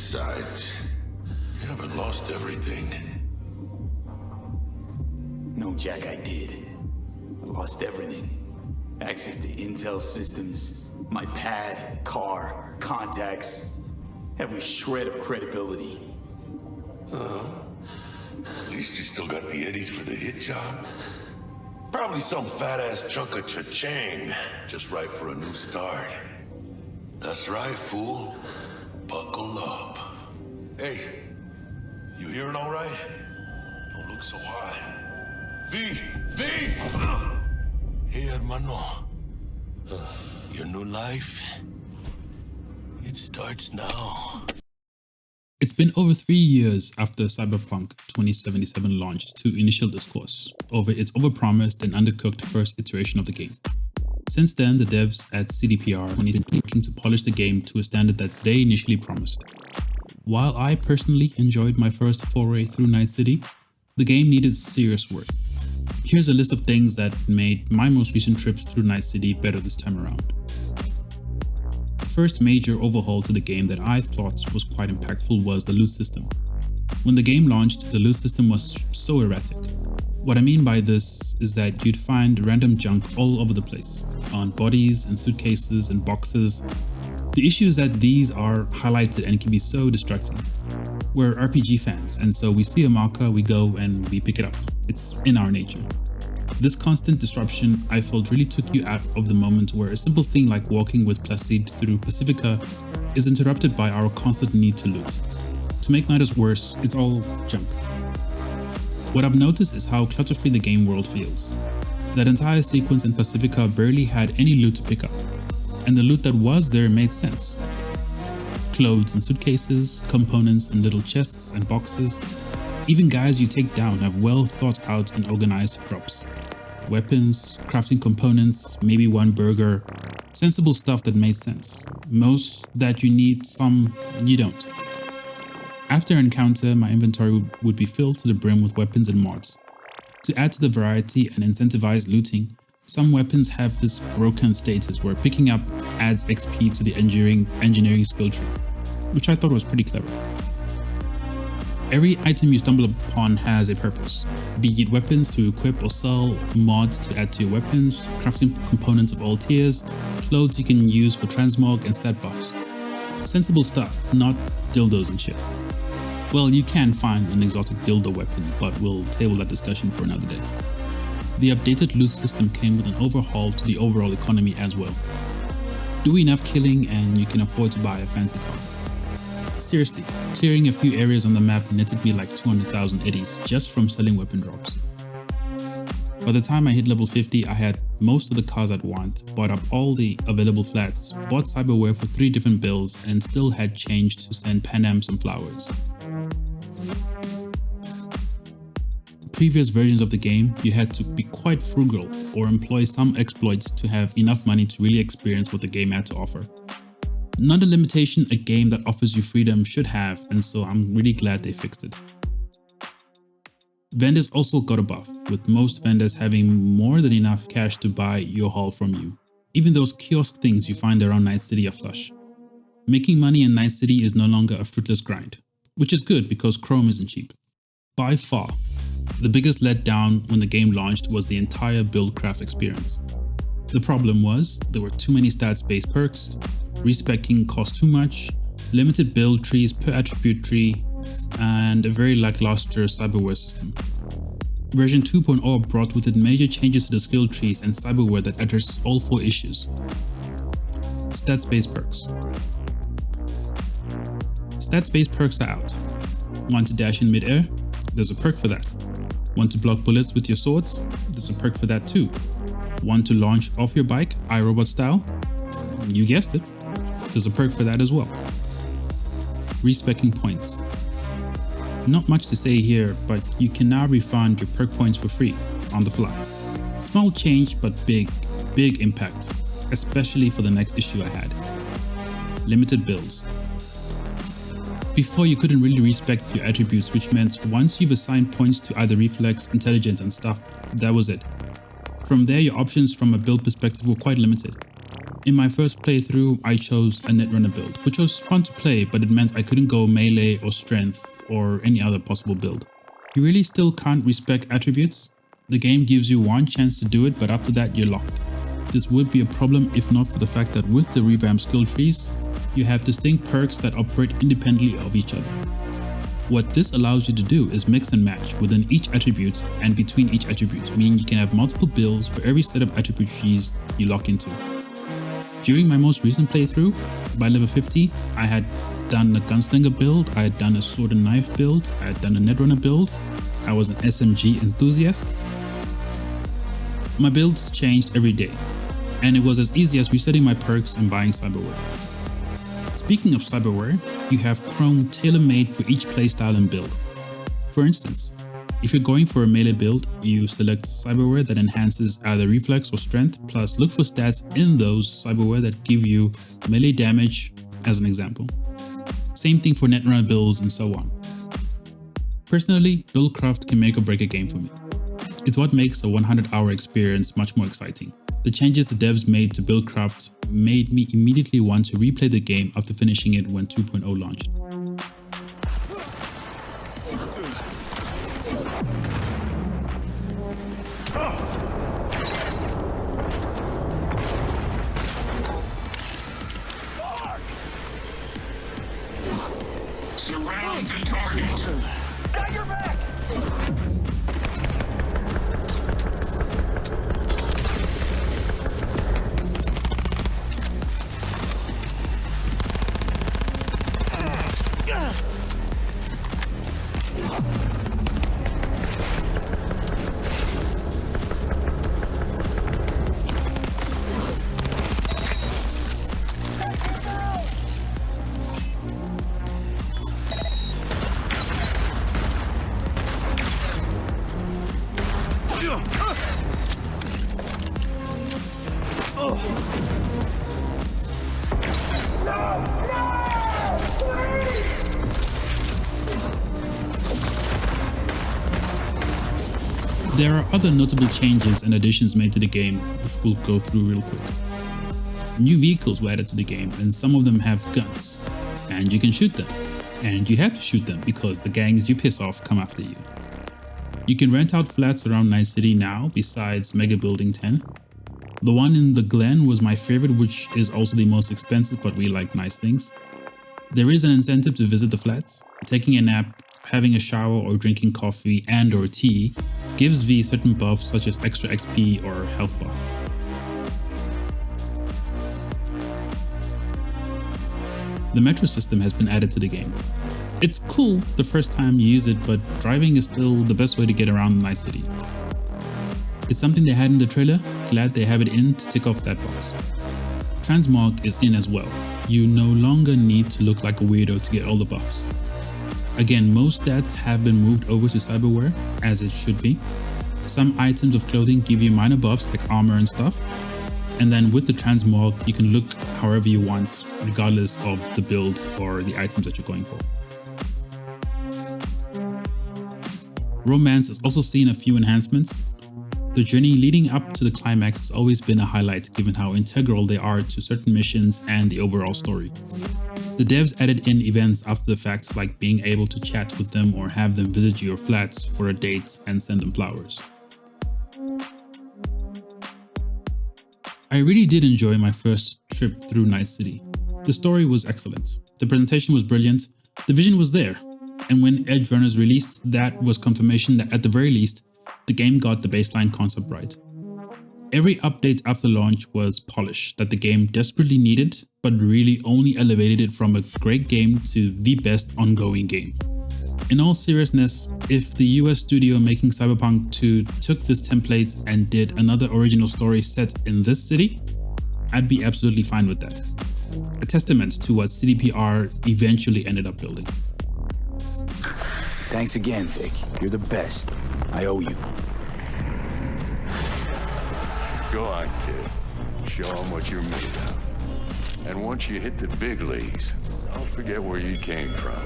Besides, you haven't lost everything. No, Jack, I did. I lost everything. Access to Intel systems, my pad, car, contacts, every shred of credibility. At least you still got the eddies for the hit job. Probably some fat-ass chunk of cha-ching, just right for a new start. That's right, fool. Buckle up. Hey, you hearing all right? Don't look so high. V! Hey, hermano. Your new life, it starts now. It's been over 3 years after Cyberpunk 2077 launched to initial discourse over its overpromised and undercooked first iteration of the game. Since then, the devs at CDPR have been working to polish the game to a standard that they initially promised. While I personally enjoyed my first foray through Night City, the game needed serious work. Here's a list of things that made my most recent trips through Night City better this time around. The first major overhaul to the game that I thought was quite impactful was the loot system. When the game launched, the loot system was so erratic. What I mean by this is that you'd find random junk all over the place, on bodies and suitcases and boxes. The issue is that these are highlighted and can be so distracting. We're RPG fans, and so we see a marker, we go and we pick it up. It's in our nature. This constant disruption, I felt, really took you out of the moment where a simple thing like walking with Placide through Pacifica is interrupted by our constant need to loot. To make matters worse, it's all junk. What I've noticed is how clutter-free the game world feels. That entire sequence in Pacifica barely had any loot to pick up, and the loot that was there made sense. Clothes and suitcases, components in little chests and boxes. Even guys you take down have well thought out and organized drops. Weapons, crafting components, maybe one burger. Sensible stuff that made sense. Most that you need, some you don't. After an encounter, my inventory would be filled to the brim with weapons and mods. To add to the variety and incentivize looting, some weapons have this broken status where picking up adds XP to the engineering skill tree, which I thought was pretty clever. Every item you stumble upon has a purpose, be it weapons to equip or sell, mods to add to your weapons, crafting components of all tiers, clothes you can use for transmog and stat buffs. Sensible stuff, not dildos and shit. Well, you can find an exotic dildo weapon, but we'll table that discussion for another day. The updated loot system came with an overhaul to the overall economy as well. Do enough killing and you can afford to buy a fancy car. Seriously, clearing a few areas on the map netted me like 200,000 eddies just from selling weapon drops. By the time I hit level 50, I had most of the cars I'd want, bought up all the available flats, bought Cyberware for 3 different builds, and still had change to send Pan Am some flowers. Previous versions of the game, you had to be quite frugal or employ some exploits to have enough money to really experience what the game had to offer. Not a limitation a game that offers you freedom should have, and so I'm really glad they fixed it. Vendors also got a buff, with most vendors having more than enough cash to buy your haul from you. Even those kiosk things you find around Night City are flush. Making money in Night City is no longer a fruitless grind, which is good because Chrome isn't cheap. By far, the biggest letdown when the game launched was the entire build craft experience. The problem was there were too many stats-based perks, respeccing cost too much, limited build trees per attribute tree, and a very lackluster cyberware system. Version 2.0 brought with it major changes to the skill trees and cyberware that addresses all 4 issues. Stats-based perks. Stats-based perks are out. Want to dash in mid-air? There's a perk for that. Want to block bullets with your swords? There's a perk for that too. Want to launch off your bike, iRobot style? You guessed it. There's a perk for that as well. Respeccing points. Not much to say here, but you can now refund your perk points for free, on the fly. Small change, but big impact, especially for the next issue I had. Limited builds. Before you couldn't really respec your attributes, which meant once you've assigned points to either reflex, intelligence and stuff, that was it. From there, your options from a build perspective were quite limited. In my first playthrough, I chose a Netrunner build, which was fun to play, but it meant I couldn't go melee or strength or any other possible build. You really still can't respec attributes. The game gives you one chance to do it, but after that you're locked. This would be a problem if not for the fact that with the revamped skill trees, you have distinct perks that operate independently of each other. What this allows you to do is mix and match within each attribute and between each attribute, meaning you can have multiple builds for every set of attribute trees you lock into. During my most recent playthrough, by level 50, I had done a gunslinger build, I had done a sword and knife build, I had done a netrunner build, I was an SMG enthusiast. My builds changed every day, and it was as easy as resetting my perks and buying Cyberware. Speaking of Cyberware, you have Chrome tailor-made for each playstyle and build. For instance, if you're going for a melee build, you select Cyberware that enhances either reflex or strength, plus look for stats in those Cyberware that give you melee damage, as an example. Same thing for Netrunner builds and so on. Personally, buildcraft can make or break a game for me. It's what makes a 100-hour experience much more exciting. The changes the devs made to buildcraft made me immediately want to replay the game after finishing it when 2.0 launched. Surround the target! Got your back! There are other notable changes and additions made to the game, which we'll go through real quick. New vehicles were added to the game, and some of them have guns, and you can shoot them. And you have to shoot them because the gangs you piss off come after you. You can rent out flats around Night City now, besides Mega Building 10. The one in the Glen was my favorite, which is also the most expensive, but we like nice things. There is an incentive to visit the flats. Taking a nap, having a shower, or drinking coffee and or tea gives V certain buffs such as extra XP or health buff. The metro system has been added to the game. It's cool the first time you use it, but driving is still the best way to get around Night City. It's something they had in the trailer, glad they have it in to tick off that box. Transmog is in as well. You no longer need to look like a weirdo to get all the buffs. Again, most stats have been moved over to Cyberware, as it should be. Some items of clothing give you minor buffs like armor and stuff. And then with the transmog, you can look however you want, regardless of the build or the items that you're going for. Romance has also seen a few enhancements. The journey leading up to the climax has always been a highlight given how integral they are to certain missions and the overall story. The devs added in events after the fact, like being able to chat with them or have them visit your flats for a date and send them flowers. I really did enjoy my first trip through Night City. The story was excellent, the presentation was brilliant, the vision was there, and when Edge Runners released, that was confirmation that at the very least, the game got the baseline concept right. Every update after launch was polish that the game desperately needed, but really only elevated it from a great game to the best ongoing game. In all seriousness, if the US studio making Cyberpunk 2 took this template and did another original story set in this city, I'd be absolutely fine with that. A testament to what CDPR eventually ended up building. Thanks again, Vic. You're the best. I owe you. Go on, kid. Show them what you're made of. And once you hit the big leagues, don't forget where you came from.